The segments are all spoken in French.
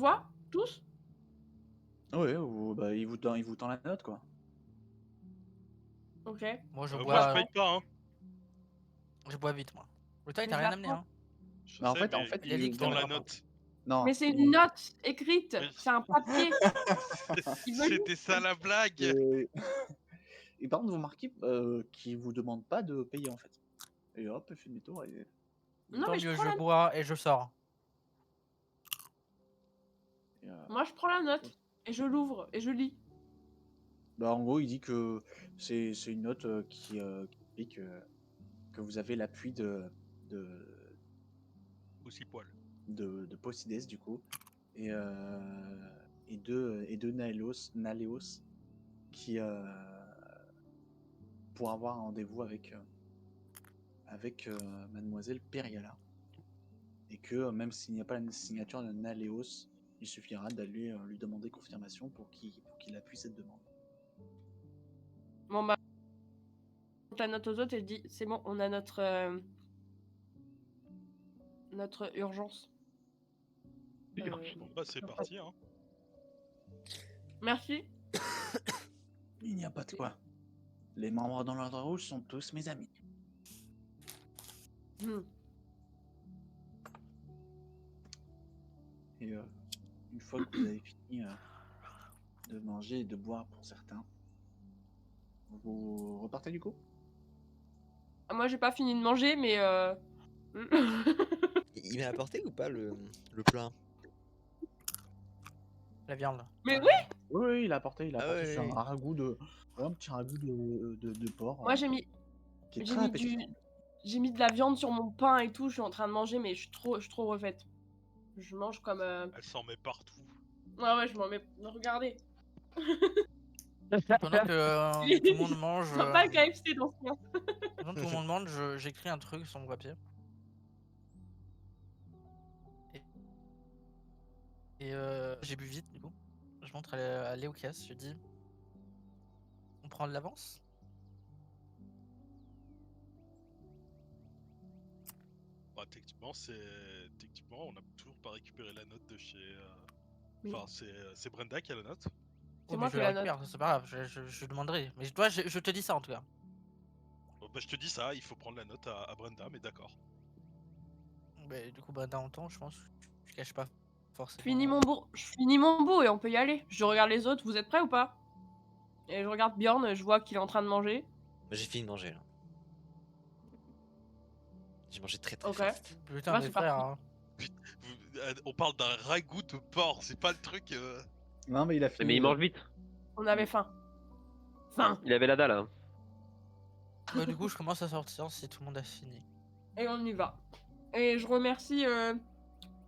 voit tous? Ouais, bah, il vous tend la note, quoi. Ok. Moi, je Moi, Moi, je bois, paye pas, hein. je bois vite, moi. Le temps, il Mais t'a je rien la amené, prends. hein. Je Mais en sais, fait, mais Il a dit que dans t'en la auras pas. note. Non, Mais c'est une note écrite, Mais- c'est un papier. Il veut C'était ça la blague. et et par contre, vous remarquez, qu'il vous demande pas de payer, en fait. Et hop, il fait demi-tour et Non, Tant mais je mieux, prends je la bois et je sors. et Moi, je prends la note et je l'ouvre et je lis. bah, en gros, il dit que c'est une note, qui explique, que vous avez l'appui de Aussi poil. de Posides, du coup, et de Naléos qui, pour avoir un rendez-vous avec mademoiselle Periala. Et que même s'il n'y a pas la signature de Naléos, il suffira d'aller lui demander confirmation pour qu'il appuie cette demande. Bon, bah, la note aux autres et je dis c'est bon, on a notre urgence. Bon, bah, c'est parti, hein. Merci. Il n'y a pas de quoi. Les membres dans l'Ordre Rouge sont tous mes amis. Hmm. Et une fois que vous avez fini de manger et de boire pour certains, vous repartez du coup? Moi, j'ai pas fini de manger, mais Il m'a apporté ou pas le plat? La viande. Mais Enfin, oui. Oui, il a apporté Ah ouais, un ouais. ragoût un petit ragoût de porc Moi, j'ai mis qui est j'ai très mis appétissant. j'ai mis de la viande sur mon pain et tout. Je suis en train de manger, mais je suis trop refaite. Je mange comme. Elle s'en met partout. Ouais, je m'en mets. Regardez. pendant que tout le monde mange, Ça pas le KFC dans ce coin. pendant que tout le monde mange, j'écris un truc sur mon papier. Et j'ai bu vite, du coup. Je montre à Léocas, je dis on prend de l'avance? Bah, techniquement, on n'a toujours pas récupéré la note de chez. Oui. Enfin, c'est Brenda qui a la note. C'est Oui, moi mais je qui la la note. récupère, c'est pas grave, je demanderai. Mais toi, je te dis ça en tout cas. Bah, je te dis ça, il faut prendre la note à Brenda, mais d'accord. Mais du coup, Brenda entend, je pense. Je cache pas forcément. Je finis mon bout et on peut y aller. Je regarde les autres. Vous êtes prêts ou pas? Et je regarde Bjorn. Je vois qu'il est en train de manger. Moi, j'ai fini de manger là. J'ai mangé très Ok. fast. Putain, Bah, mes c'est frères, parti. hein. On parle d'un ragoût de porc, c'est pas le truc. Non, mais il a fini. Mais il mange vite. On avait faim. Faim. Il avait la dalle. Hein. Bah, du coup, je commence à sortir si tout le monde a fini. Et on y va. Et je remercie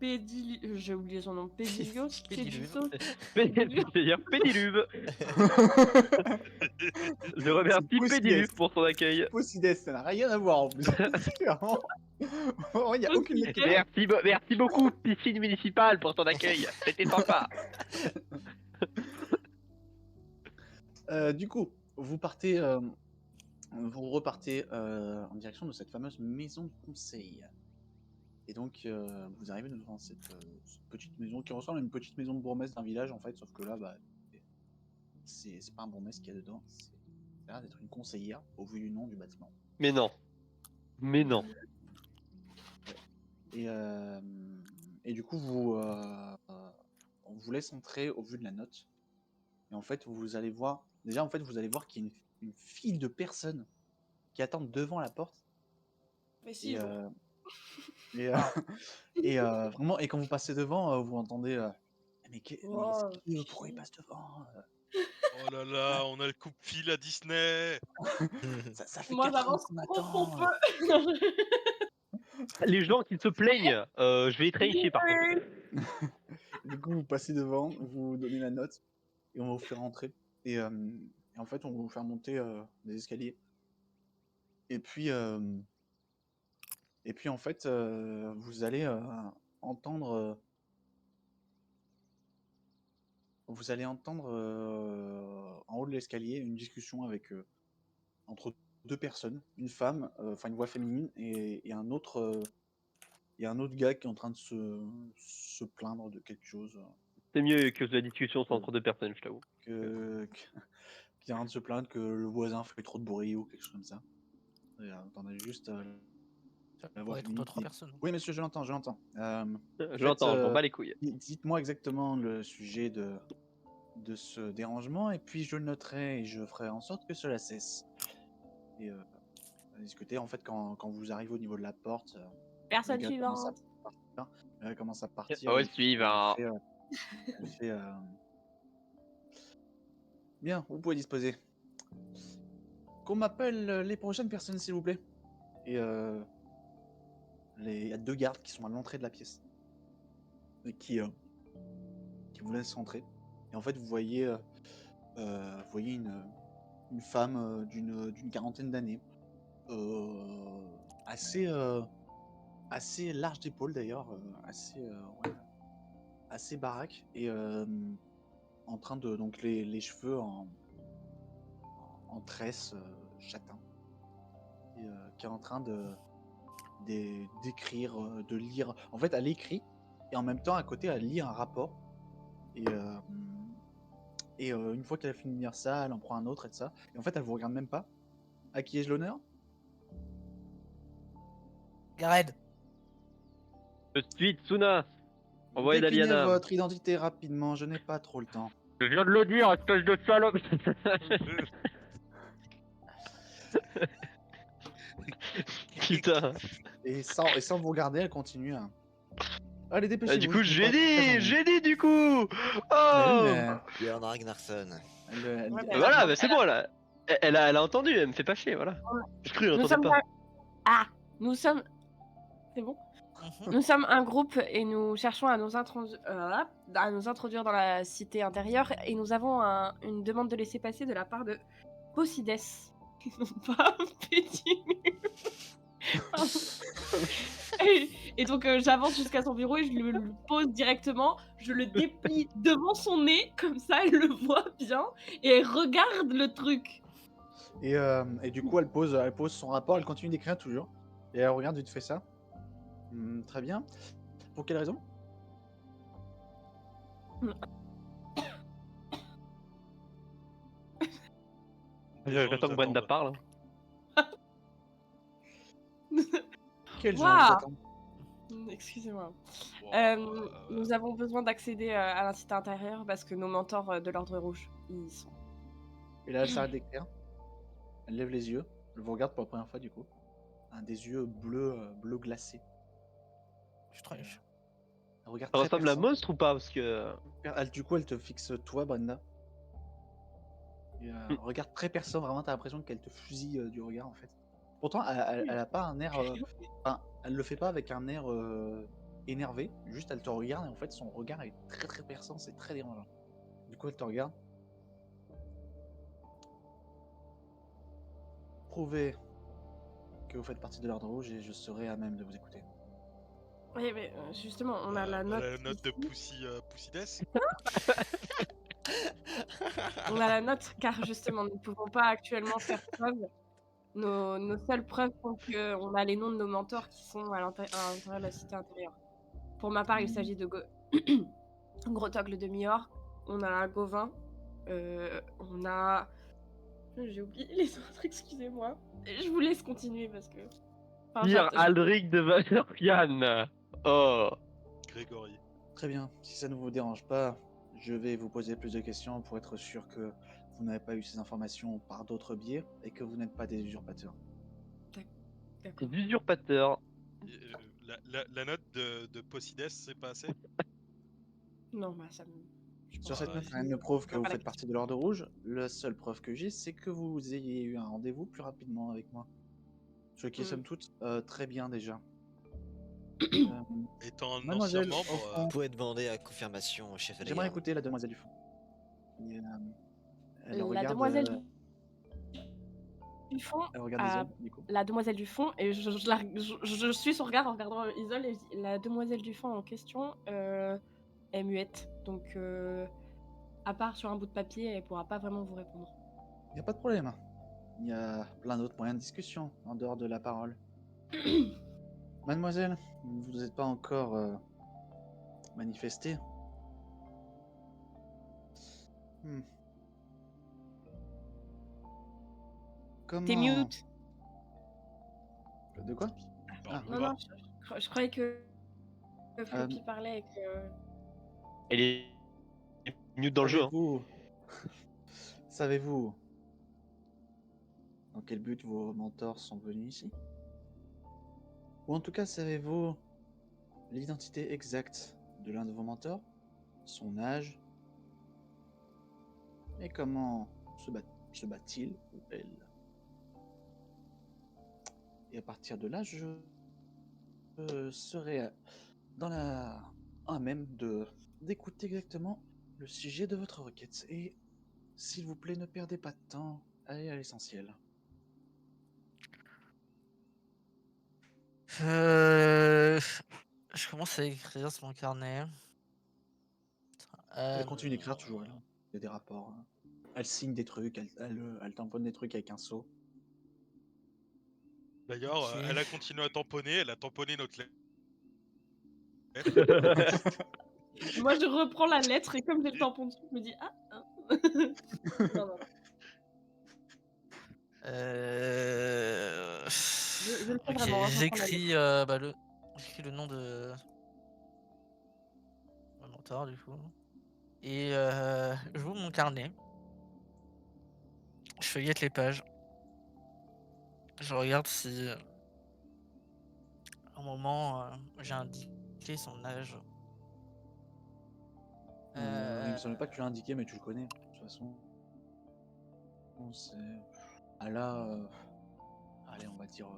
j'ai oublié son nom. Pédilios. Pédiluve. C'est-à-dire Pédiluve. Je remercie Posides. Pédiluve pour son accueil. Posides, ça n'a rien à voir en plus. C'est vraiment- il n'y a aucune lettre qui est Merci beaucoup, piscine municipale, pour ton accueil. C'était sympa. Du coup, vous repartez en direction de cette fameuse maison de conseil. Et donc, vous arrivez devant cette petite maison qui ressemble à une petite maison de bourgmestre d'un village, en fait, sauf que là, bah, c'est pas un bourgmestre qu'il y a dedans, ça a l'air d'être une conseillère, au vu du nom du bâtiment. Mais non. Mais non. Et du coup, on vous laisse entrer au vu de la note. Et en fait, vous allez voir qu'il y a une file de personnes qui attendent devant la porte. Mais Et, si, vraiment, et quand vous passez devant, vous entendez mais Oh, pourquoi il passe devant Oh là là, on a le coupe-fil à Disney. ça fait Moi 4 heures j'avance qu'on trop attend. peu. Les gens qui se plaignent, je vais les trincher par contre. Du coup, vous passez devant, vous donnez la note, et on va vous faire rentrer. Et en fait, on va vous faire monter des escaliers. Et puis en fait, vous allez entendre en haut de l'escalier une discussion avec entre deux personnes, une femme, enfin une voix féminine, et un autre gars qui est en train de se plaindre de quelque chose. C'est mieux que la discussion soit entre deux personnes, je t'avoue. Qui est en train de se plaindre que le voisin fait trop de bruit ou quelque chose comme ça. Et, t'entendais juste Ça la voix pourrait être féminine entre qui 3 dit, personnes. oui, monsieur, je l'entends, je l'entends. Je l'entends, je m'en bats les couilles. Dites-moi exactement le sujet de ce dérangement et puis je le noterai et je ferai en sorte que cela cesse. Et on a discuté en fait quand vous arrivez au niveau de la porte, le Personne gars commence à suivante. partir. Le gars commence à partir. Oh, Elle suivant. fait, elle fait, bien, vous pouvez disposer. Qu'on m'appelle les prochaines personnes, s'il vous plaît. Et il y a 2 gardes qui sont à l'entrée de la pièce et qui vous laissent rentrer. Et en fait, vous voyez une femme d'une quarantaine d'années, assez assez large d'épaule d'ailleurs, ouais, assez baraque et en train de donc les cheveux en tresse châtain et qui est en train d'écrire, de lire. En fait, elle écrit et en même temps à côté elle lit un rapport et une fois qu'elle a fini de lire ça, elle en prend un autre et de ça et en fait elle vous regarde même pas. À qui ai-je l'honneur? Gared, Je suis Tsuna, envoyé Déclinez d'Aliana. votre identité rapidement, je n'ai pas trop le temps. Je viens de le dire, espèce de salope. Putain. Et sans vous regarder, elle continue à... Allez, Du dépêchez-vous, coup, je n'ai pas toute la journée. j'ai dit du coup. Mais oui, Oh. mais Björn Ragnarsson. Ouais, dit- mais Voilà, elle bah c'est bon là. Elle a entendu, elle me fait pas chier, voilà. Je cru, elle Nous entendait sommes pas. Ah, nous sommes. C'est bon. Mhm. Nous sommes un groupe et nous cherchons à nous introduire dans la cité intérieure et nous avons une demande de laisser passer de la part de Posides. Ils n'ont pas pétiné. Et donc j'avance jusqu'à son bureau et je le pose directement, je le déplie devant son nez, comme ça elle le voit bien et elle regarde le truc. et du coup, elle pose son rapport, elle continue d'écrire toujours. Et elle regarde vite fait ça. Très bien. Pour quelle raison? J'attends que Brenda parle. Quel genre vous Waouh. attend? Excusez-moi. Wow, Nous avons besoin d'accéder à la cité intérieure parce que nos mentors de l'Ordre Rouge, ils sont... Et là, elle s'arrête d'écrire. Elle lève les yeux. Elle vous regarde pour la première fois, du coup. Des yeux bleu glacé. Je tranche. Elle regarde Ça très ressemble à perçante. Monstre ou pas? Parce que. Du coup, elle te fixe toi, Brenda. Et, regarde très perçant, vraiment, t'as l'impression qu'elle te fusille du regard, en fait. Pourtant, elle a pas un air... Enfin, elle le fait pas avec un air énervé. Juste, elle te regarde et en fait, son regard est très très perçant, c'est très dérangeant. Du coup, elle te regarde. Prouvez que vous faites partie de l'Ordre Rouge et je serai à même de vous écouter. Oui, mais justement, on a la note. La note de ici. Poussides. On a la note car justement, nous ne pouvons pas actuellement faire preuve. Nos seules preuves font qu'on a les noms de nos mentors qui sont à l'intérieur de la cité intérieure. Pour ma part, il s'agit de Grotogle de Mior, on a Gauvin, on a... J'ai oublié les autres, excusez-moi. Je vous laisse continuer parce que... Enfin, Sire Aldric de Valerian. Oh. Grégory. Très bien, si ça ne vous dérange pas, je vais vous poser plus de questions pour être sûr que vous n'avez pas eu ces informations par d'autres biais et que vous n'êtes pas des usurpateurs. D'accord. Usurpateur. La note de Poussides, c'est pas assez? Non, bah ça me... je Sur pense cette Ah, note, que- rien ne prouve je que vois vous pas la faites partie de l'Ordre Rouge. La seule preuve que j'ai, c'est que vous ayez eu un rendez-vous plus rapidement avec moi. Ce qui est somme toute très bien déjà. Étant un ancien Mademoiselle, au membre, fond, Vous pouvez demander à confirmation au chef de la j'aimerais garde. écouter la demoiselle du fond. Et, elle La regarde, demoiselle du fond, elle regarde les hommes, du coup. la demoiselle du fond, et je suis son regard en regardant Isole, et je dis, la demoiselle du fond en question est muette. Donc, à part sur un bout de papier, elle pourra pas vraiment vous répondre. Il n'y a pas de problème. Il y a plein d'autres moyens de discussion en dehors de la parole. Mademoiselle, vous n'êtes pas encore manifestée. Hmm. T'es Comment... mute. De quoi? Il parle Non, pas. non, je croyais que Floppy Euh, parlait et que... Elle est mute dans le jeu. Hein. Savez-vous... Savez-vous dans quel but vos mentors sont venus ici? Ou en tout cas, savez-vous l'identité exacte de l'un de vos mentors? Son âge? Et comment se bat-il ou elle? Et à partir de là, je serai dans la... à même d'écouter exactement le sujet de votre requête. Et s'il vous plaît, ne perdez pas de temps, allez à l'essentiel. Euh, Je commence à écrire sur mon carnet. Elle Euh, continue d'écrire toujours, elle. Il y a des rapports. Hein. Elle signe des trucs, elle tamponne des trucs avec un seau. D'ailleurs, Ok. elle a continué à tamponner, elle a tamponné notre lettre. Moi, je reprends la lettre et comme j'ai le tampon dessus, je me dis « Ah hein. !» Non, non, Euh... je le fais Ok, vraiment, hein, je reprends la lettre. j'écris le nom de mon mentor du coup. Et j'ouvre mon carnet. Je feuillette les pages. Je regarde si à un moment j'ai indiqué son âge. Il me semble pas que tu l'as indiqué, mais tu le connais. De toute façon, c'est... Elle a... allez, on va dire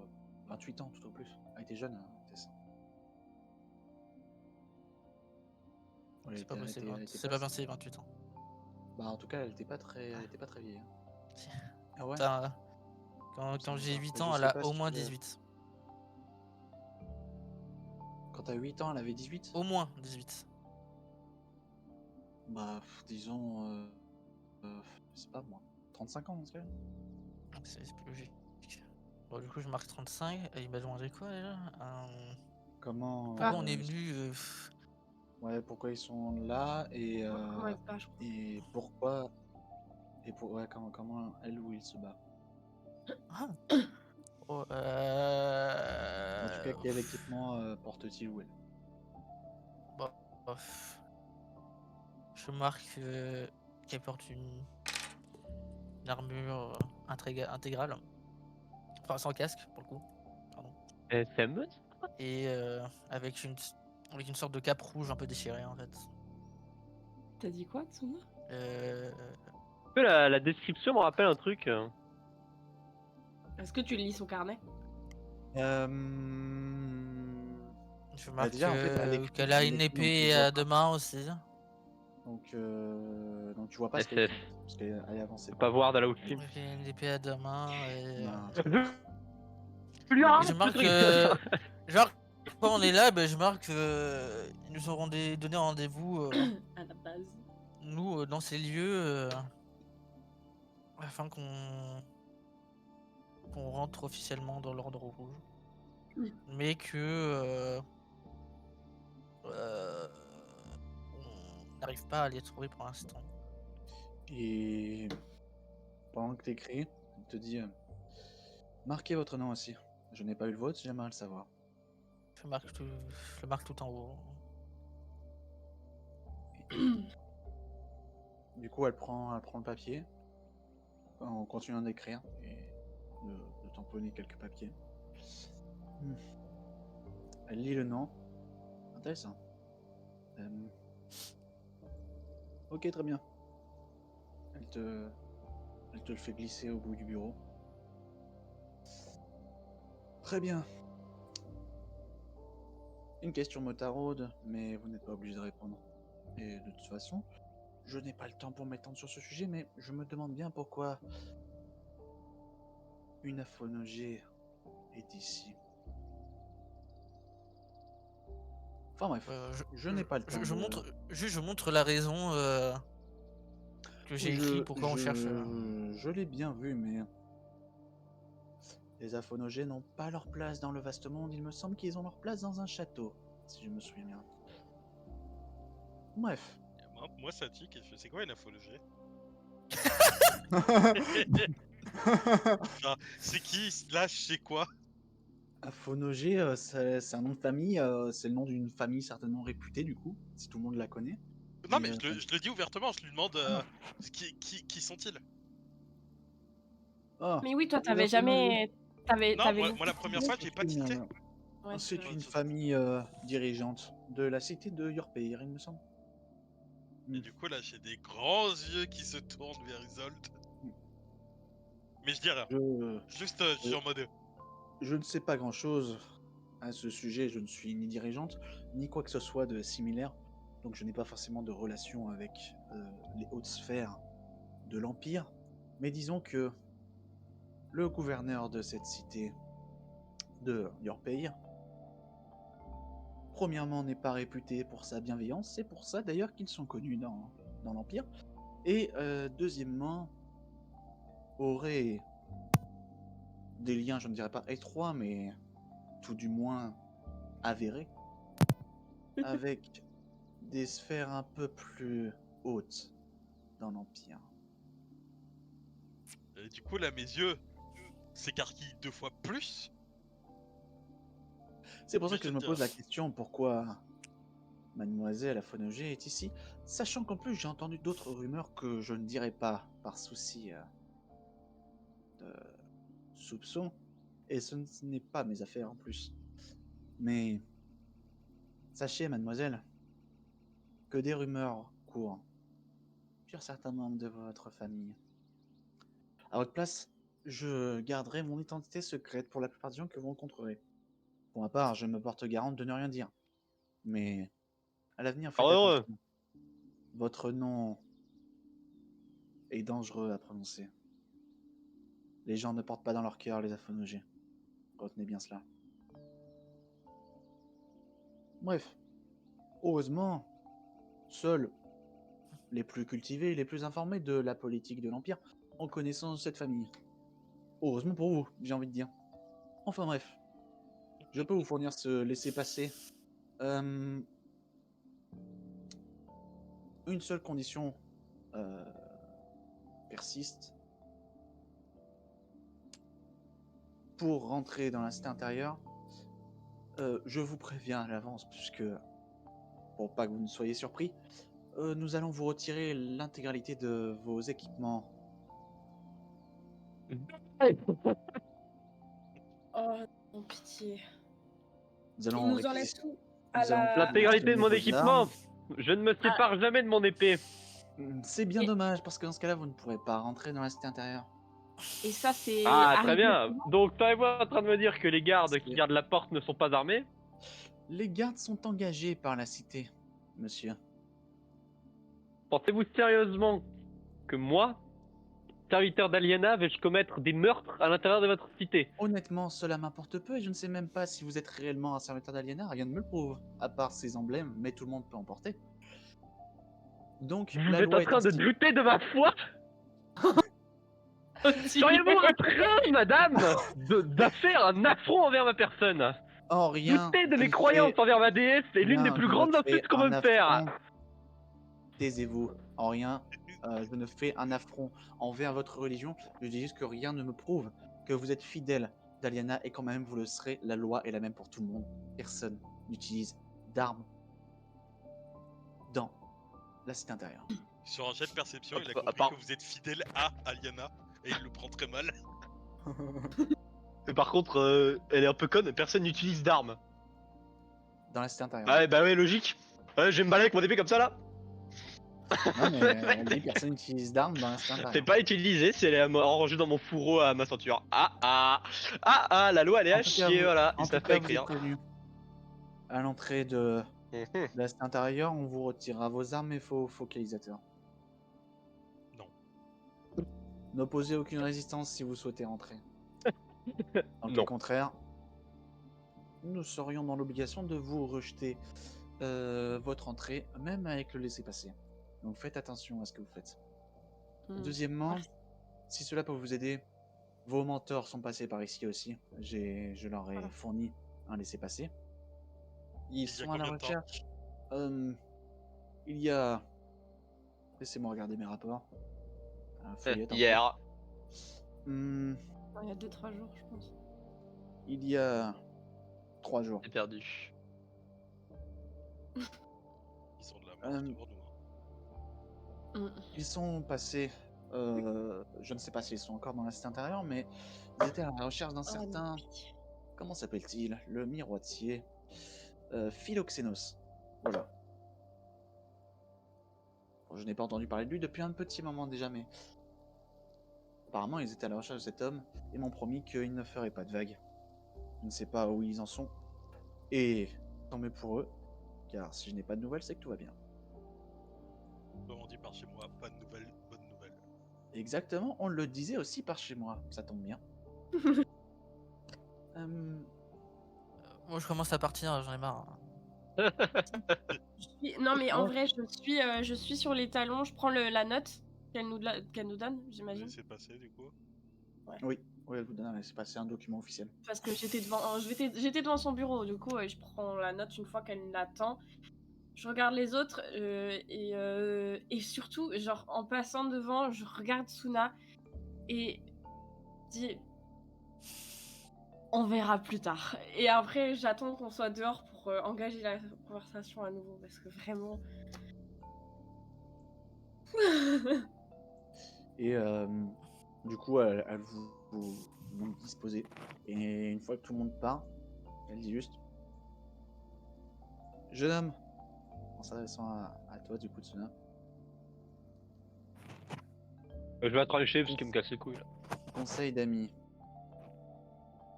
28 ans tout au plus. Elle était jeune, hein, c'est ça. Ouais, C'est pas possible, elle était c'est pas possible, 28 ans. Bah en tout cas, elle était pas très vieille. Hein. Si. Ah ouais? Putain, quand Ça me j'ai va. 8 Mais je ans, elle sais a pas au si moins tu l'as- 18. Quand t'as 8 ans, elle avait 18? Au moins 18. Bah, disons, je sais pas moi, 35 ans dans ce cas. Donc c'est plus logique. Bon, du coup, je marque 35. Et il m'a demandé quoi déjà Comment, Pourquoi on est venu ouais, pourquoi ils sont là Comment elle se bat, je crois. et pourquoi et pour ouais, comment elle ou il se bat. Ah. Oh, En tout cas, quel équipement porte-t-il ou elle? bof. Je marque qu'elle porte une armure intégrale. Enfin, sans casque, pour le coup. Pardon. C'est un meute? Et avec une sorte de cape rouge un peu déchirée, en fait. T'as dit quoi, Tsuna? Euh, La description me rappelle un truc. Est-ce que tu lis son carnet? Je Bah, marque déjà, en fait, elle écrit, qu'elle a elle une écrit, donc tu épée vois à pas. 2 mains aussi. Donc tu vois pas ce qu'elle SF. écrit, parce qu'elle est avancée. Je peux pas voir dans la haute film. Ok, une épée à 2 mains et Non, je marque genre quand on est là, je marque ils nous auront donné rendez-vous À la base. nous dans ces lieux afin qu'on rentre officiellement dans l'ordre rouge. Mais que on n'arrive pas à les trouver pour l'instant. Et pendant que t'écris, elle te dit marquez votre nom aussi. Je n'ai pas eu le vôtre, j'aimerais le savoir. Je le marque tout en haut. Du coup, elle prend le papier en continuant d'écrire et de tamponner quelques papiers. Elle lit le nom. Intéressant. Ok, très bien. Elle te le fait glisser au bout du bureau. Très bien. Une question me taraude, mais vous n'êtes pas obligé de répondre. Et de toute façon, je n'ai pas le temps pour m'étendre sur ce sujet, mais je me demande bien pourquoi une aphonologie est ici. Enfin bref, je n'ai pas le temps. Je montre la raison que j'ai écrit pourquoi on cherche. Je l'ai bien vu, mais les aphonogés n'ont pas leur place dans le vaste monde. Il me semble qu'ils ont leur place dans un château, si je me souviens bien. Bref. Moi, ça tique, c'est quoi une apologie? Enfin, c'est qui slash c'est quoi? Aphonogé, c'est un nom de famille, c'est le nom d'une famille certainement réputée du coup, si tout le monde la connaît. Non, Mais mais je le dis ouvertement, je lui demande qui sont-ils? ah, Mais oui, toi, les t'avais Aphonogés. jamais. T'avais. Non, T'avais moi la première fois, j'ai pas tilté. Ouais, C'est vrai. une famille dirigeante de la cité de Yorpeir, il me semble. Et du coup, là, j'ai des grands yeux qui se tournent vers Isolde. Mais je dis rien. Je, Juste, je suis je, en mode. je ne sais pas grand-chose à ce sujet, je ne suis ni dirigeante, ni quoi que ce soit de similaire, donc je n'ai pas forcément de relation avec les hautes sphères de l'Empire, mais disons que le gouverneur de cette cité de Yorpeir, premièrement, n'est pas réputé pour sa bienveillance, c'est pour ça d'ailleurs qu'ils sont connus dans l'Empire, et deuxièmement, aurait des liens, je ne dirais pas étroits, mais tout du moins avérés, avec des sphères un peu plus hautes dans l'Empire. Et du coup, là, mes yeux s'écarquillent 2 fois plus. C'est pour ça Mais que je te me dire. pose la question pourquoi Mademoiselle Aphonogé est ici, sachant qu'en plus j'ai entendu d'autres rumeurs que je ne dirai pas par souci de soupçon, et ce n'est pas mes affaires en plus. Mais sachez, mademoiselle, que des rumeurs courent sur certains membres de votre famille. À votre place, je garderai mon identité secrète pour la plupart des gens que vous rencontrerez. Pour ma part, je me porte garante de ne rien dire. Mais à l'avenir, faites Heureux. attention. Votre nom est dangereux à prononcer. Les gens ne portent pas dans leur cœur les aphonogés. Retenez bien cela. Bref, heureusement, seuls les plus cultivés et les plus informés de la politique de l'Empire ont connaissance de cette famille. Heureusement pour vous, j'ai envie de dire. Enfin bref, je peux vous fournir ce laissez-passer. Une seule condition euh, persiste. Pour rentrer dans la cité intérieure, je vous préviens à l'avance, puisque, pour pas que vous ne soyez surpris, nous allons vous retirer l'intégralité de vos équipements. Oh, non, pitié. Nous Ils allons nous enlèvent réquisitionner, tout. À nous allons la. L'intégralité de réquisitionner mon vos équipement. armes. Je ne me sépare jamais de mon épée. C'est bien Et- dommage, parce que dans ce cas-là, vous ne pourrez pas rentrer dans la cité intérieure. Et ça, c'est Ah, très arrivé bien. comment? Donc, t'es en train de me dire que les gardes qui C'est- gardent la porte ne sont pas armés? Les gardes sont engagés par la cité, monsieur. Pensez-vous sérieusement que moi, serviteur d'Aliena, vais-je commettre des meurtres à l'intérieur de votre cité? Honnêtement, cela m'importe peu et je ne sais même pas si vous êtes réellement un serviteur d'Aliena, rien ne me le prouve, à part ces emblèmes, mais tout le monde peut en porter. Donc, Vous la êtes en loi est train de ainsi. douter de ma foi? Seriez-vous en train, madame, de faire un affront envers ma personne? Oh, rien, Douter de je mes ne croyances fais envers ma déesse est l'une des rien, plus je ne grandes fais insultes qu'on peut un me faire. affront. Taisez-vous. En rien, je ne fais un affront envers votre religion, je dis juste que rien ne me prouve que vous êtes fidèle d'Aliena et quand même vous le serez, la loi est la même pour tout le monde. Personne n'utilise d'armes dans la cité intérieure. Sur un jet de perception, il a À compris part- que vous êtes fidèle à Aliana. Et il le prend très mal. Mais par contre, elle est un peu conne, personne n'utilise d'armes. Dans la cité intérieure. Ouais, bah ouais, logique. Ouais, je vais me balader avec mon épée comme ça là. Non, mais on dit personne n'utilise d'armes dans la cité C'est intérieure. pas utilisé si elle est rangée dans mon fourreau à ma ceinture. Ah ah. Ah ah, la loi elle est En à tout cas, chier, voilà. en Ils tout savent pas cas, vous êtes écrire. prévenus. À l'entrée de Mhm. la cité intérieure, on vous retirera vos armes et vos focalisateurs. Non. N'opposez aucune résistance si vous souhaitez rentrer. En Non. cas contraire, nous serions dans l'obligation de vous rejeter votre entrée, même avec le laissez-passer. Donc faites attention à ce que vous faites. Deuxièmement, si cela peut vous aider, vos mentors sont passés par ici aussi. Je leur ai fourni un laissez-passer. Ils Il y a sont à la combien de temps recherche. Il y a... Laissez-moi regarder mes rapports. feuillette un peu. Hier. Hmm, Non, il y a 2-3 jours, je pense. il y a 3 jours. J'ai perdu. Ils sont de la mort devant nous. Ils sont passés, je ne sais pas s'ils sont encore dans la cité intérieure, mais ils étaient à la recherche d'un certain, comment s'appelle-t-il? Le miroitier, Philoxénos. Voilà. Bon, je n'ai pas entendu parler de lui depuis un petit moment déjà, mais apparemment ils étaient à la recherche de cet homme et m'ont promis qu'ils ne feraient pas de vagues. Je ne sais pas où ils en sont, et tant mieux pour eux, car si je n'ai pas de nouvelles, c'est que tout va bien. Comme on dit par chez moi, pas de nouvelles, bonne nouvelle. Exactement, on le disait aussi par chez moi, ça tombe bien. Moi, je commence à partir, j'en ai marre. Non, mais en vrai, je suis sur les talons, je prends la note qu'elle nous donne, Vous j'imagine. laissez passer du coup. Oui, elle vous donne, c'est passé un document officiel. Parce que j'étais devant son bureau, du coup, je prends la note une fois qu'elle l'attend. Je regarde les autres et surtout, genre, en passant devant, je regarde Suna et dis on verra plus tard. Et après, j'attends qu'on soit dehors pour engager la conversation à nouveau parce que vraiment. Et du coup, elle vous montre disposer. Et une fois que tout le monde part, elle dit juste: jeune homme, en s'adressant à toi, du coup, Tsuna, Je vais trancher parce qu'il me casse les couilles là. conseil d'amis.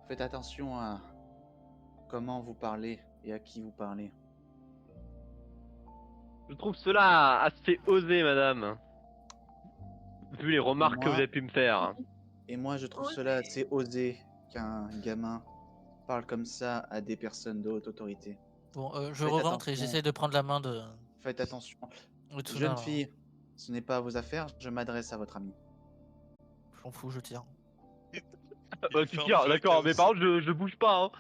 Faites attention à comment vous parlez et à qui vous parlez. Je trouve cela assez osé, madame. Vu les remarques que Moi- vous avez pu me faire. Et moi, je trouve Osé. cela assez osé qu'un gamin parle comme ça à des personnes de haute autorité. Bon, je Faites reventre et attention. j'essaie de prendre la main de Faites attention. Tsuna. Jeune fille, ce n'est pas à vos affaires, je m'adresse à votre ami. Je m'en fous, je tire. Bah, tu tires, d'accord, mais par contre, je bouge pas, hein.